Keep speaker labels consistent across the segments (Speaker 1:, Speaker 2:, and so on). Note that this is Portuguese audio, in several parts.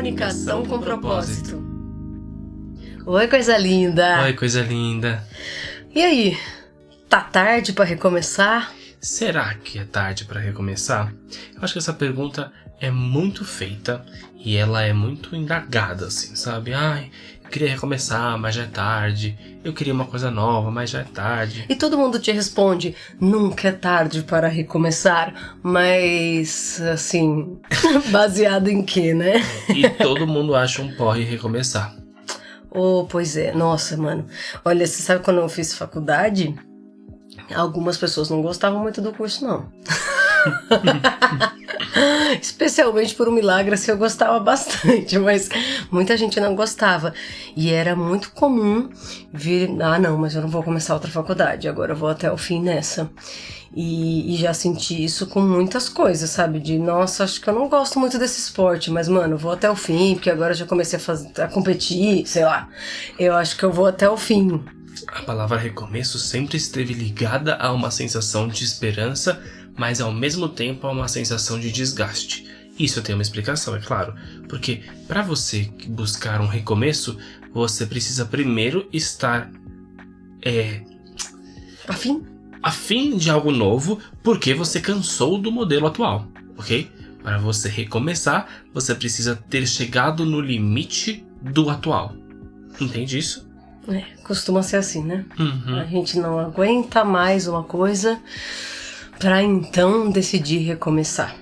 Speaker 1: Comunicação com propósito. Oi, coisa linda!
Speaker 2: Oi, coisa linda!
Speaker 1: E aí, tá tarde pra recomeçar?
Speaker 2: Será que é tarde pra recomeçar? Eu acho que essa pergunta é muito feita e ela é muito indagada, assim, sabe? Ai, eu queria recomeçar, mas já é tarde. Eu queria uma coisa nova, mas já é tarde.
Speaker 1: E todo mundo te responde, nunca é tarde para recomeçar, mas, assim, baseado em quê, né?
Speaker 2: E todo mundo acha um porre recomeçar.
Speaker 1: Oh, pois é, nossa, mano. Olha, você sabe quando eu fiz faculdade, algumas pessoas não gostavam muito do curso, não. Especialmente por um milagre, assim, eu gostava bastante, mas muita gente não gostava. E era muito comum vir, não, mas eu não vou começar outra faculdade, agora eu vou até o fim nessa. E já senti isso com muitas coisas, sabe? De, nossa, acho que eu não gosto muito desse esporte, mas, mano, vou até o fim, porque agora eu já comecei a competir, sei lá. Eu acho que eu vou até o fim.
Speaker 2: A palavra recomeço sempre esteve ligada a uma sensação de esperança, mas ao mesmo tempo a uma sensação de desgaste. Isso tem uma explicação, é claro, porque para você buscar um recomeço, você precisa primeiro estar afim de algo novo, porque você cansou do modelo atual, ok? Para você recomeçar, você precisa ter chegado no limite do atual. Entende isso?
Speaker 1: Costuma ser assim, né?
Speaker 2: Uhum.
Speaker 1: A gente não aguenta mais uma coisa pra então decidir recomeçar.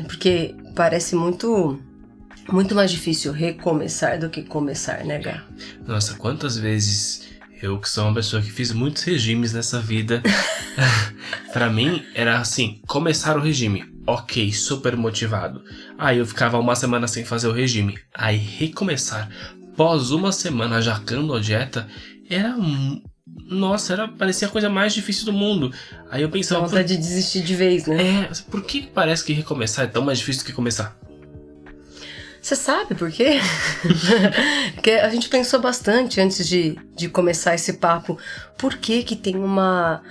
Speaker 1: Porque parece muito mais difícil recomeçar do que começar, né, Gá?
Speaker 2: Nossa, quantas vezes eu, que sou uma pessoa que fiz muitos regimes nessa vida, pra mim era assim, começar o regime, ok, super motivado. Aí eu ficava uma semana sem fazer o regime. Aí recomeçar, pós uma semana jacando a dieta, parecia a coisa mais difícil do mundo. Aí eu pensava...
Speaker 1: Vontade de desistir de vez, né?
Speaker 2: Por que parece que recomeçar é tão mais difícil do que começar?
Speaker 1: Você sabe por quê? Porque a gente pensou bastante antes de começar esse papo. Por que tem uma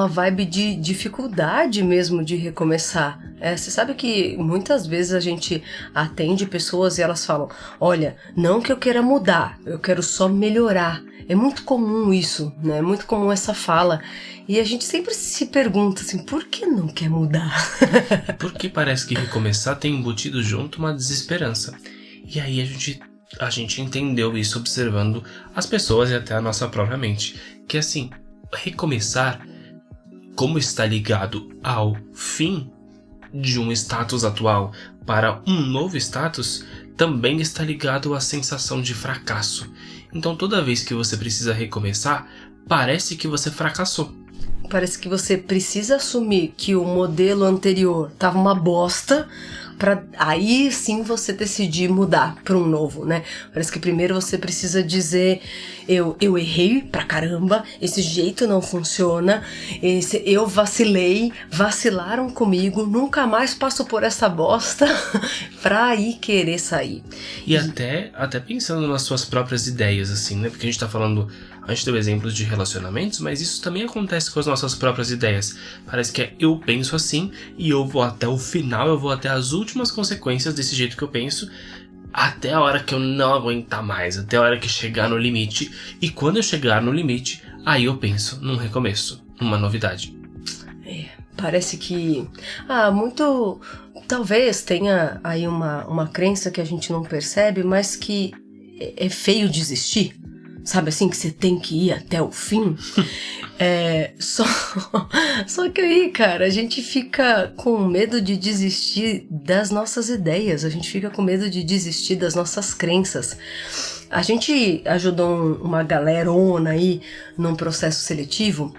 Speaker 1: vibe de dificuldade mesmo de recomeçar? Você sabe que muitas vezes a gente atende pessoas e elas falam, olha, não que eu queira mudar, eu quero só melhorar. É muito comum isso, né? É muito comum essa fala. E a gente sempre se pergunta assim, por que não quer mudar?
Speaker 2: Porque parece que recomeçar tem embutido junto uma desesperança. E aí a gente entendeu isso observando as pessoas e até a nossa própria mente. Que assim, recomeçar, como está ligado ao fim de um status atual para um novo status, também está ligado à sensação de fracasso. Então toda vez que você precisa recomeçar, parece que você fracassou.
Speaker 1: Parece que você precisa assumir que o modelo anterior tava uma bosta pra aí sim você decidir mudar para um novo, né? Parece que primeiro você precisa dizer eu errei pra caramba, esse jeito não funciona, eu vacilaram comigo, nunca mais passo por essa bosta pra aí querer sair.
Speaker 2: E até pensando nas suas próprias ideias, assim, né? Porque a gente deu exemplos de relacionamentos, mas isso também acontece com as nossas próprias ideias. Parece que eu penso assim e eu vou até o final, eu vou até as últimas consequências desse jeito que eu penso, até a hora que eu não aguentar mais, até a hora que chegar no limite. E quando eu chegar no limite, aí eu penso num recomeço, numa novidade.
Speaker 1: Parece que... muito... Talvez tenha aí uma crença que a gente não percebe, mas que é feio desistir. Sabe assim, que você tem que ir até o fim? Só que aí, cara, a gente fica com medo de desistir das nossas ideias, a gente fica com medo de desistir das nossas crenças. A gente ajudou uma galerona aí num processo seletivo.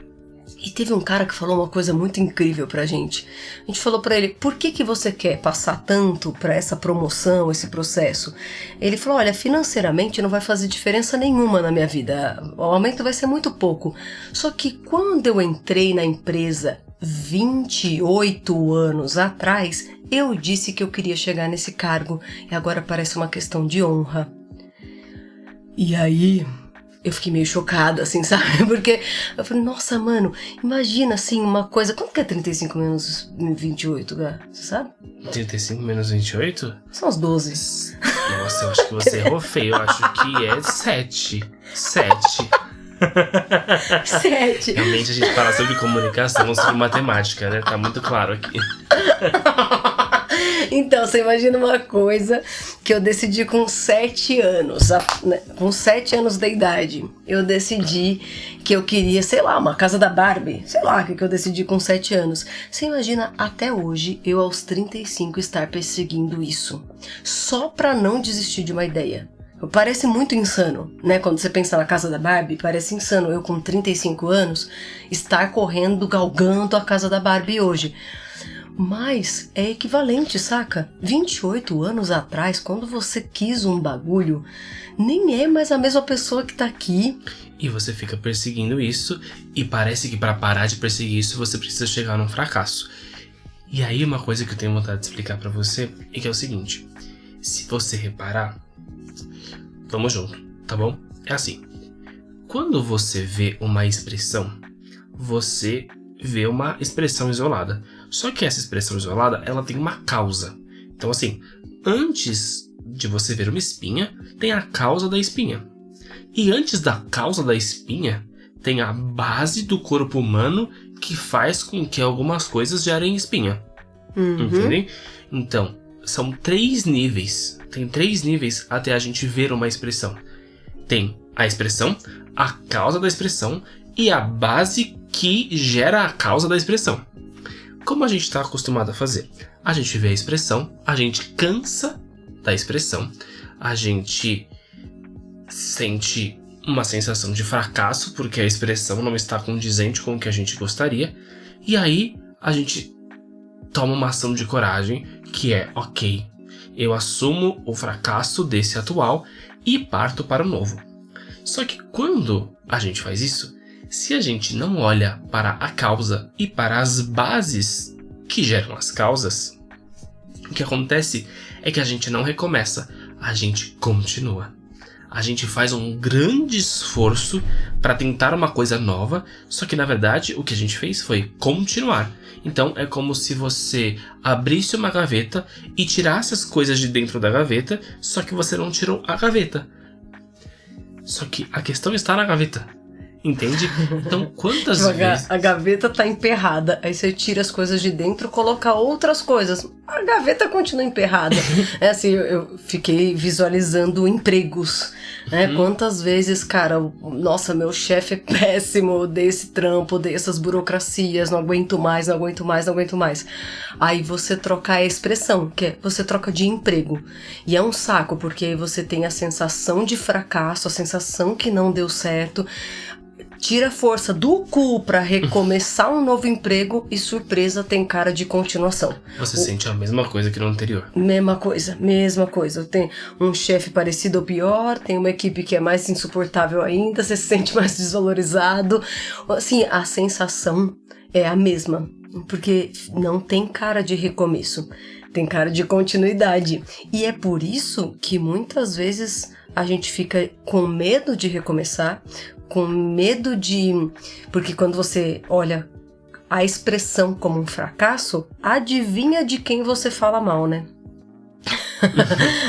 Speaker 1: E teve um cara que falou uma coisa muito incrível pra gente. A gente falou pra ele, por que você quer passar tanto pra essa promoção, esse processo? Ele falou, olha, financeiramente não vai fazer diferença nenhuma na minha vida. O aumento vai ser muito pouco. Só que quando eu entrei na empresa 28 anos atrás, eu disse que eu queria chegar nesse cargo. E agora parece uma questão de honra. E aí... eu fiquei meio chocada, assim, sabe? Porque eu falei, nossa, mano, imagina, assim, uma coisa... Quanto que é 35 menos 28, Gá? Você sabe?
Speaker 2: 35 menos 28?
Speaker 1: São uns 12.
Speaker 2: Nossa, eu acho que você errou feio. Eu acho que é 7. 7.
Speaker 1: 7.
Speaker 2: Realmente a gente fala sobre comunicação, sobre matemática, né? Tá muito claro aqui.
Speaker 1: Então, você imagina uma coisa que eu decidi com 7 anos, né? Com 7 anos de idade. Eu decidi que eu queria, sei lá, uma casa da Barbie. Sei lá, o que eu decidi com 7 anos. Você imagina até hoje, eu aos 35 estar perseguindo isso. Só pra não desistir de uma ideia. Parece muito insano, né? Quando você pensa na casa da Barbie, parece insano eu com 35 anos estar correndo, galgando a casa da Barbie hoje. Mas é equivalente, saca? 28 anos atrás, quando você quis um bagulho, nem é mais a mesma pessoa que tá aqui.
Speaker 2: E você fica perseguindo isso, e parece que pra parar de perseguir isso, você precisa chegar num fracasso. E aí uma coisa que eu tenho vontade de explicar pra você é que é o seguinte: se você reparar, vamos junto, tá bom? É assim, quando você vê uma expressão, você vê uma expressão isolada. Só que essa expressão isolada, ela tem uma causa. Então assim, antes de você ver uma espinha, tem a causa da espinha. E antes da causa da espinha, tem a base do corpo humano que faz com que algumas coisas gerem espinha. Entendem? Então, são 3 níveis. Tem 3 níveis até a gente ver uma expressão. Tem a expressão, a causa da expressão e a base que gera a causa da expressão. Como a gente está acostumado a fazer? A gente vê a expressão, a gente cansa da expressão, a gente sente uma sensação de fracasso porque a expressão não está condizente com o que a gente gostaria, e aí a gente toma uma ação de coragem que é: ok, eu assumo o fracasso desse atual e parto para o novo. Só que quando a gente faz isso, se a gente não olha para a causa e para as bases que geram as causas, o que acontece é que a gente não recomeça, a gente continua. A gente faz um grande esforço para tentar uma coisa nova, só que na verdade o que a gente fez foi continuar. Então é como se você abrisse uma gaveta e tirasse as coisas de dentro da gaveta, só que você não tirou a gaveta. Só que a questão está na gaveta. Entende? Então, quantas vezes...
Speaker 1: A gaveta tá emperrada, aí você tira as coisas de dentro e coloca outras coisas. A gaveta continua emperrada. É assim, eu fiquei visualizando empregos, né? Quantas vezes, cara, nossa, meu chefe é péssimo, odeio esse trampo, odeio essas burocracias, não aguento mais. Aí você troca a expressão, que é você troca de emprego. E é um saco, porque aí você tem a sensação de fracasso, a sensação que não deu certo. Tira a força do cu pra recomeçar um novo emprego e, surpresa, tem cara de continuação.
Speaker 2: Você sente a mesma coisa que no anterior.
Speaker 1: Mesma coisa. Tem um chefe parecido ou pior, tem uma equipe que é mais insuportável ainda, você se sente mais desvalorizado. Assim, a sensação é a mesma, porque não tem cara de recomeço, tem cara de continuidade. E é por isso que muitas vezes a gente fica com medo de recomeçar, com medo de... Porque quando você olha a expressão como um fracasso, adivinha de quem você fala mal, né?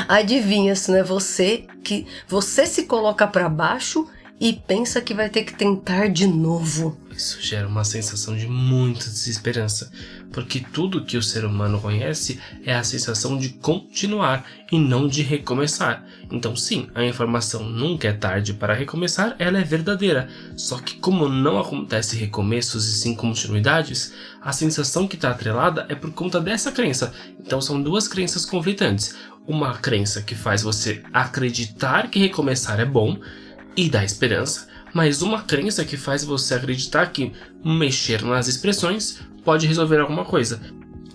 Speaker 1: Adivinha, se não é você que... Você se coloca pra baixo e pensa que vai ter que tentar de novo.
Speaker 2: Isso gera uma sensação de muita desesperança, porque tudo que o ser humano conhece é a sensação de continuar e não de recomeçar. Então sim, a informação nunca é tarde para recomeçar, ela é verdadeira. Só que como não acontece recomeços e sim continuidades, a sensação que está atrelada é por conta dessa crença. Então são 2 crenças conflitantes. Uma crença que faz você acreditar que recomeçar é bom e dá esperança, mas uma crença que faz você acreditar que mexer nas expressões pode resolver alguma coisa.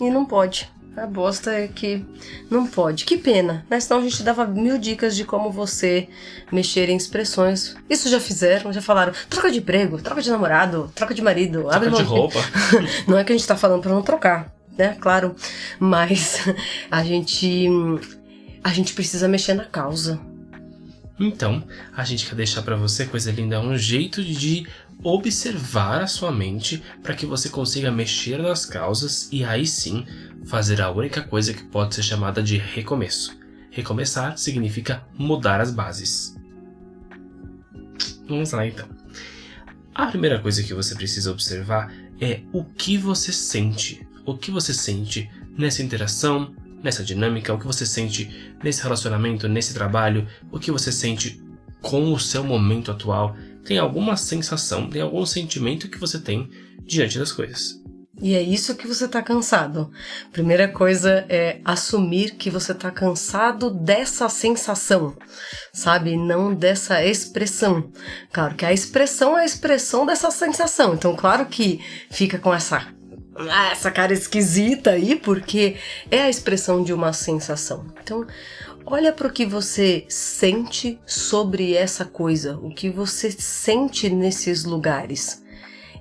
Speaker 1: E não pode. A bosta é que não pode. Que pena, né? Senão a gente dava 1000 dicas de como você mexer em expressões. Isso já fizeram, já falaram. Troca de emprego, troca de namorado, troca de marido.
Speaker 2: Troca de roupa.
Speaker 1: Não é que a gente tá falando pra não trocar, né? Claro. Mas a gente precisa mexer na causa.
Speaker 2: Então, a gente quer deixar pra você, coisa linda, um jeito de observar a sua mente para que você consiga mexer nas causas e aí sim fazer a única coisa que pode ser chamada de recomeço. Recomeçar significa mudar as bases. Vamos lá então. A primeira coisa que você precisa observar é o que você sente. O que você sente nessa interação, nessa dinâmica, o que você sente nesse relacionamento, nesse trabalho, o que você sente com o seu momento atual. Tem alguma sensação, tem algum sentimento que você tem diante das coisas.
Speaker 1: E é isso que você tá cansado. Primeira coisa é assumir que você tá cansado dessa sensação, sabe? Não dessa expressão. Claro que a expressão é a expressão dessa sensação. Então, claro que fica com essa cara esquisita aí, porque é a expressão de uma sensação. Então, olha para o que você sente sobre essa coisa, o que você sente nesses lugares.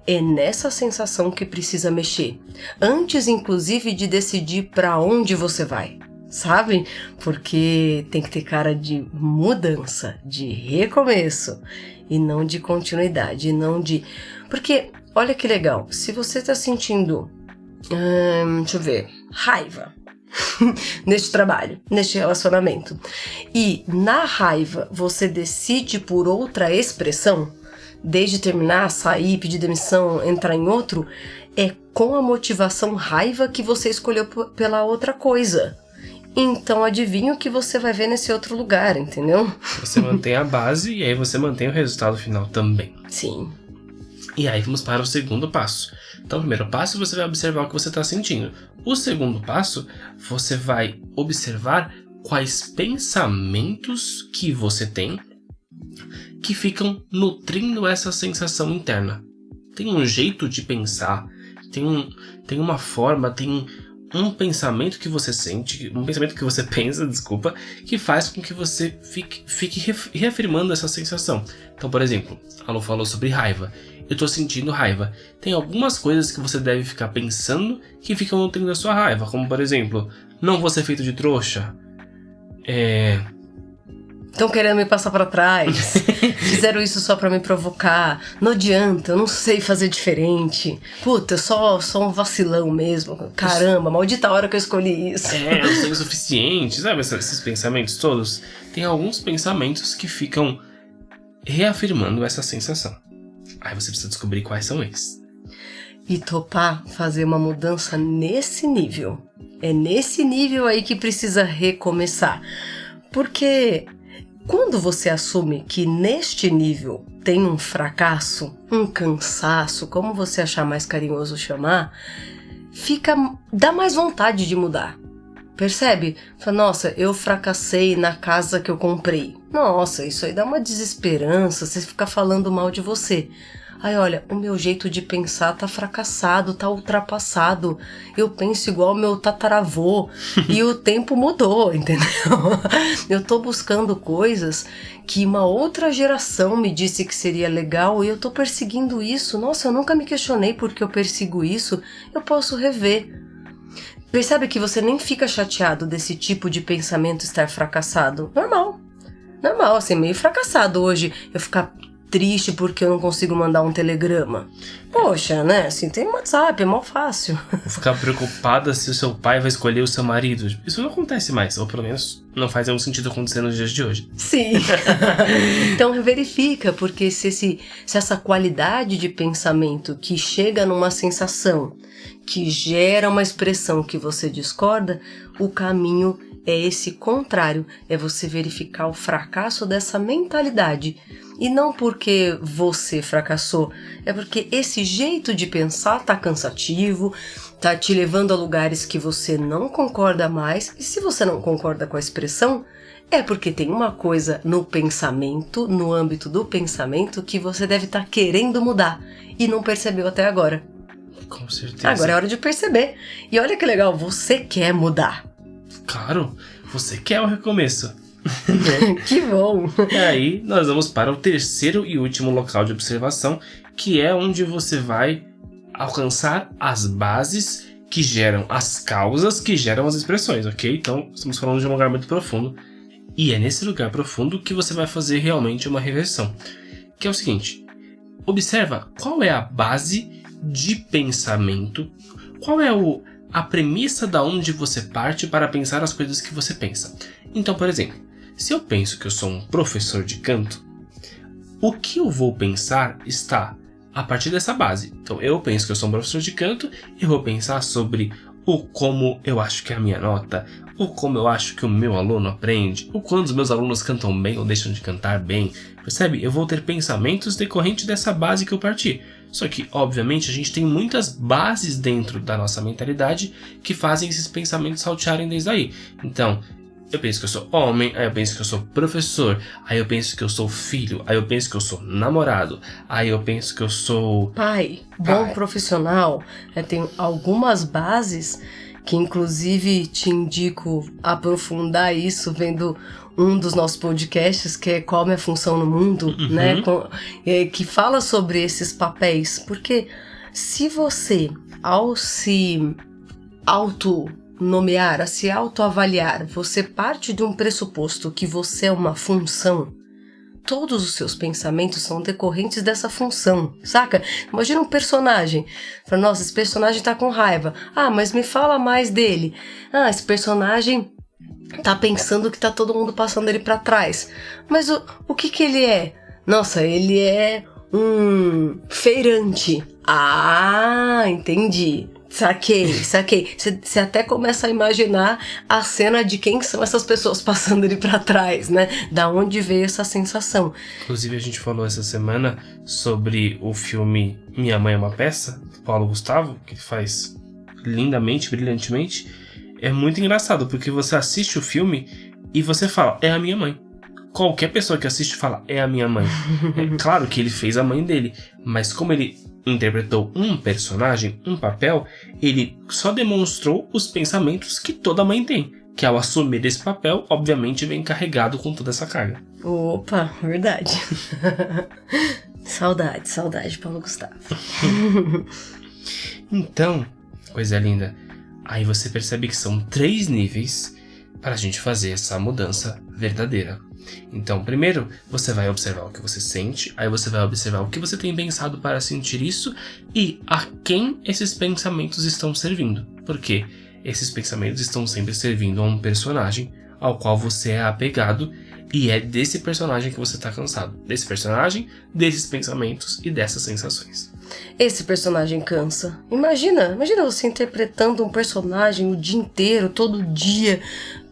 Speaker 1: É nessa sensação que precisa mexer, antes inclusive de decidir para onde você vai, sabe? Porque tem que ter cara de mudança, de recomeço, e não de continuidade, Porque, olha que legal, se você tá sentindo, deixa eu ver, raiva neste trabalho, neste relacionamento, e na raiva você decide por outra expressão, desde terminar, sair, pedir demissão, entrar em outro, é com a motivação raiva que você escolheu pela outra coisa. Então adivinha o que você vai ver nesse outro lugar, entendeu?
Speaker 2: Você mantém a base e aí você mantém o resultado final também.
Speaker 1: Sim.
Speaker 2: E aí vamos para o segundo passo. Então, o primeiro passo, você vai observar o que você está sentindo. O segundo passo, você vai observar quais pensamentos que você tem que ficam nutrindo essa sensação interna. Tem um jeito de pensar, tem uma forma, tem um pensamento que você sente, um pensamento que você pensa, desculpa, que faz com que você fique reafirmando essa sensação. Então, por exemplo, a Lu falou sobre raiva. Eu tô sentindo raiva. Tem algumas coisas que você deve ficar pensando que ficam nutrindo a sua raiva, como por exemplo, não vou ser feito de trouxa.
Speaker 1: Estão querendo me passar pra trás. Fizeram isso só pra me provocar. Não adianta, eu não sei fazer diferente. Puta, eu sou um vacilão mesmo. Caramba, maldita hora que eu escolhi isso.
Speaker 2: Eu não sou o suficiente. Sabe esses pensamentos todos? Tem alguns pensamentos que ficam reafirmando essa sensação. Aí você precisa descobrir quais são eles.
Speaker 1: E topar fazer uma mudança nesse nível. É nesse nível aí que precisa recomeçar. Porque quando você assume que neste nível tem um fracasso, um cansaço, como você achar mais carinhoso chamar, dá mais vontade de mudar. Percebe? Fala, nossa, eu fracassei na casa que eu comprei. Nossa, isso aí dá uma desesperança, você fica falando mal de você. Aí olha, o meu jeito de pensar tá fracassado, tá ultrapassado. Eu penso igual meu tataravô e o tempo mudou, entendeu? Eu tô buscando coisas que uma outra geração me disse que seria legal e eu tô perseguindo isso. Nossa, eu nunca me questionei por que eu persigo isso. Eu posso rever. Percebe que você nem fica chateado desse tipo de pensamento estar fracassado? Normal, assim, meio fracassado hoje eu ficar triste porque eu não consigo mandar um telegrama. Poxa, né? Assim, tem WhatsApp, é mó fácil.
Speaker 2: Vou ficar preocupada se o seu pai vai escolher o seu marido. Isso não acontece mais, ou pelo menos não faz nenhum sentido acontecer nos dias de hoje.
Speaker 1: Sim. Então verifica, porque se essa qualidade de pensamento que chega numa sensação, que gera uma expressão que você discorda, o caminho é esse contrário, é você verificar o fracasso dessa mentalidade. E não porque você fracassou, é porque esse jeito de pensar tá cansativo, tá te levando a lugares que você não concorda mais, e se você não concorda com a expressão, é porque tem uma coisa no pensamento, no âmbito do pensamento, que você deve estar querendo mudar e não percebeu até agora.
Speaker 2: Com certeza.
Speaker 1: Agora é hora de perceber. E olha que legal, você quer mudar.
Speaker 2: Claro, você quer o recomeço.
Speaker 1: Que bom!
Speaker 2: E aí, nós vamos para o terceiro e último local de observação, que é onde você vai alcançar as bases que geram as causas que geram as expressões, ok? Então, estamos falando de um lugar muito profundo. E é nesse lugar profundo que você vai fazer realmente uma reversão. Que é o seguinte, observa qual é a base de pensamento, qual é a premissa da onde você parte para pensar as coisas que você pensa. Então, por exemplo, se eu penso que eu sou um professor de canto, o que eu vou pensar está a partir dessa base. Então, eu penso que eu sou um professor de canto e vou pensar sobre o como eu acho que é a minha nota, o como eu acho que o meu aluno aprende, o quando os meus alunos cantam bem ou deixam de cantar bem. Percebe? Eu vou ter pensamentos decorrentes dessa base que eu parti. Só que, obviamente, a gente tem muitas bases dentro da nossa mentalidade que fazem esses pensamentos saltearem desde aí. Então, eu penso que eu sou homem, aí eu penso que eu sou professor, aí eu penso que eu sou filho, aí eu penso que eu sou namorado, aí eu penso que eu sou...
Speaker 1: pai. Bom profissional. Tem algumas bases que, inclusive, te indico aprofundar isso vendo um dos nossos podcasts, que é Qual a Minha Função no Mundo, né? Que fala sobre esses papéis. Porque se você, ao se autonomear, a se autoavaliar, você parte de um pressuposto que você é uma função, todos os seus pensamentos são decorrentes dessa função, saca? Imagina um personagem. Fala, nossa, esse personagem tá com raiva. Ah, mas me fala mais dele. Ah, esse personagem tá pensando que tá todo mundo passando ele pra trás. Mas o que ele é? Nossa, ele é um feirante. Ah, entendi. Saquei. Você até começa a imaginar a cena de quem são essas pessoas passando ele pra trás, né? Da onde veio essa sensação.
Speaker 2: Inclusive, a gente falou essa semana sobre o filme Minha Mãe é uma Peça, do Paulo Gustavo, que faz lindamente, brilhantemente. É muito engraçado, porque você assiste o filme e você fala, é a minha mãe. Qualquer pessoa que assiste fala, é a minha mãe. É claro que ele fez a mãe dele, mas como ele interpretou um personagem, um papel, ele só demonstrou os pensamentos que toda mãe tem, que ao assumir esse papel, obviamente vem carregado com toda essa carga.
Speaker 1: Opa, verdade. Saudade, Paulo Gustavo.
Speaker 2: Então, coisa linda, aí você percebe que são 3 níveis para a gente fazer essa mudança verdadeira. Então, primeiro, você vai observar o que você sente, aí você vai observar o que você tem pensado para sentir isso e a quem esses pensamentos estão servindo. Porque esses pensamentos estão sempre servindo a um personagem ao qual você é apegado e é desse personagem que você está cansado. Desse personagem, desses pensamentos e dessas sensações.
Speaker 1: Esse personagem cansa. Imagina você interpretando um personagem o dia inteiro, todo dia.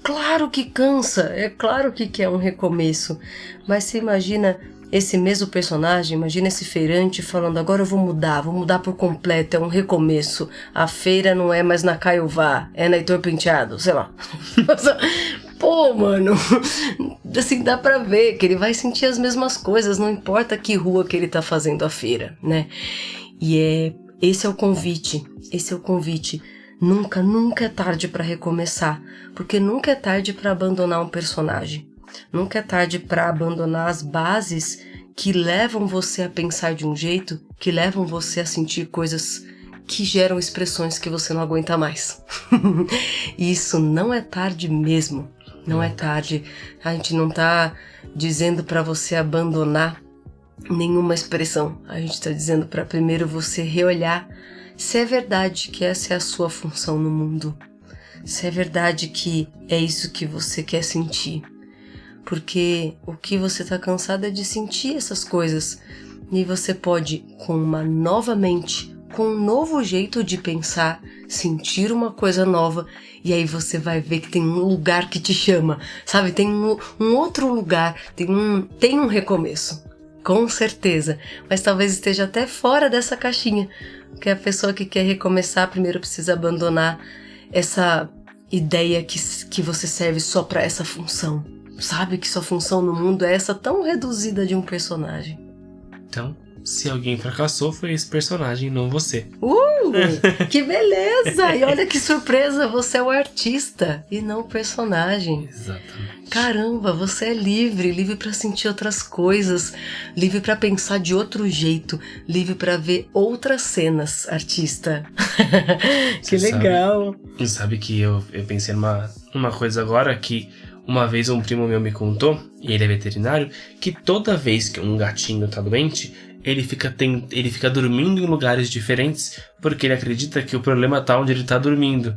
Speaker 1: Claro que cansa, é claro que quer um recomeço. Mas você imagina esse mesmo personagem, imagina esse feirante falando, agora eu vou mudar por completo, é um recomeço. A feira não é mais na Caiová, é na Heitor Penteado, sei lá. Pô, mano, assim, dá pra ver que ele vai sentir as mesmas coisas, não importa que rua que ele tá fazendo a feira, né? E esse é o convite. Nunca é tarde pra recomeçar, porque nunca é tarde pra abandonar um personagem. Nunca é tarde pra abandonar as bases que levam você a pensar de um jeito, que levam você a sentir coisas que geram expressões que você não aguenta mais. Isso não é tarde mesmo. Não é tarde. A gente não tá dizendo pra você abandonar nenhuma expressão. A gente tá dizendo pra primeiro você reolhar se é verdade que essa é a sua função no mundo. Se é verdade que é isso que você quer sentir. Porque o que você tá cansado é de sentir essas coisas. E você pode, com uma nova mente, com um novo jeito de pensar, sentir uma coisa nova, e aí você vai ver que tem um lugar que te chama, sabe? Tem um outro lugar, tem um recomeço, com certeza, mas talvez esteja até fora dessa caixinha, porque a pessoa que quer recomeçar primeiro precisa abandonar essa ideia que você serve só para essa função, sabe? Que sua função no mundo é essa tão reduzida de um personagem.
Speaker 2: Então, se alguém fracassou, foi esse personagem, não você.
Speaker 1: Que beleza! E olha que surpresa, você é o artista e não o personagem.
Speaker 2: Exatamente.
Speaker 1: Caramba, você é livre pra sentir outras coisas, livre pra pensar de outro jeito, livre pra ver outras cenas, artista. Que legal!
Speaker 2: Sabe que eu pensei numa coisa agora que uma vez um primo meu me contou, e ele é veterinário, que toda vez que um gatinho tá doente, ele fica dormindo em lugares diferentes porque ele acredita que o problema tá onde ele tá dormindo.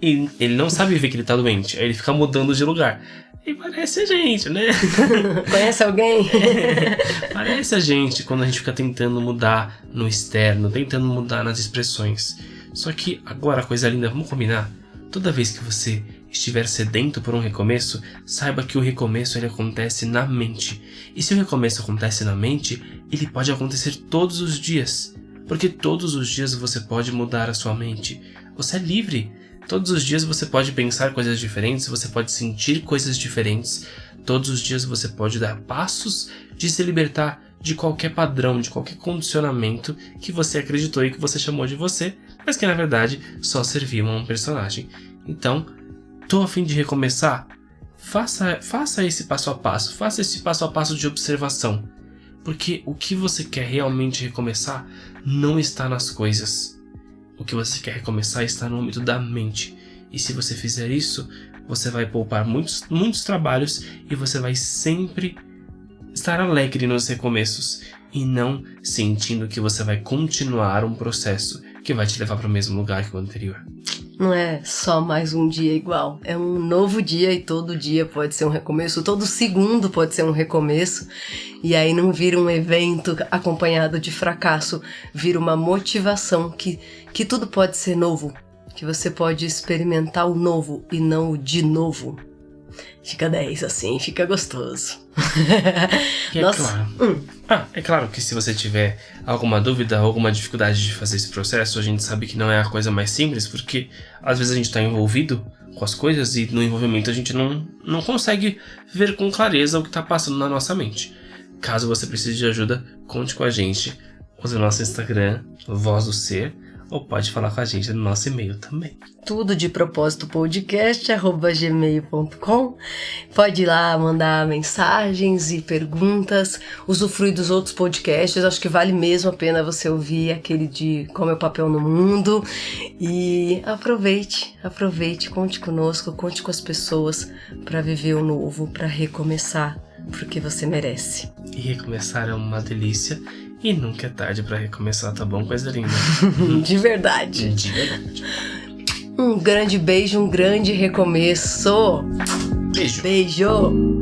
Speaker 2: E ele não sabe ver que ele tá doente. Aí ele fica mudando de lugar. E parece a gente, né?
Speaker 1: Conhece alguém?
Speaker 2: Parece a gente quando a gente fica tentando mudar no externo, tentando mudar nas expressões. Só que agora, coisa linda, vamos combinar? Toda vez que você estiver sedento por um recomeço, saiba que o recomeço ele acontece na mente. E se o recomeço acontece na mente, ele pode acontecer todos os dias. Porque todos os dias você pode mudar a sua mente. Você é livre. Todos os dias você pode pensar coisas diferentes, você pode sentir coisas diferentes. Todos os dias você pode dar passos de se libertar de qualquer padrão, de qualquer condicionamento que você acreditou e que você chamou de você, mas que na verdade só serviam a um personagem. Então, tô a fim de recomeçar? Faça esse passo a passo de observação. Porque o que você quer realmente recomeçar não está nas coisas. O que você quer recomeçar está no âmbito da mente. E se você fizer isso, você vai poupar muitos trabalhos e você vai sempre estar alegre nos recomeços e não sentindo que você vai continuar um processo que vai te levar para o mesmo lugar que o anterior.
Speaker 1: Não é só mais um dia igual, é um novo dia e todo dia pode ser um recomeço, todo segundo pode ser um recomeço, e aí não vira um evento acompanhado de fracasso, vira uma motivação que tudo pode ser novo, que você pode experimentar o novo e não o de novo. Fica 10 assim, fica gostoso.
Speaker 2: E é claro que se você tiver alguma dúvida, alguma dificuldade de fazer esse processo, a gente sabe que não é a coisa mais simples, porque às vezes a gente está envolvido com as coisas e no envolvimento a gente não consegue ver com clareza o que está passando na nossa mente. Caso você precise de ajuda, conte com a gente. Use o nosso Instagram, Voz do Ser, ou pode falar com a gente no nosso e-mail também.
Speaker 1: Tudo de propósito podcast@gmail.com. Pode ir lá mandar mensagens e perguntas, usufruir dos outros podcasts. Acho que vale mesmo a pena você ouvir aquele de Qual é o Papel no Mundo. E aproveite, conte conosco, conte com as pessoas para viver o novo, para recomeçar, porque você merece.
Speaker 2: E recomeçar é uma delícia. E nunca é tarde pra recomeçar, tá bom? Coisa linda.
Speaker 1: De verdade.
Speaker 2: De verdade.
Speaker 1: Um grande beijo, um grande recomeço.
Speaker 2: Beijo.
Speaker 1: Beijo.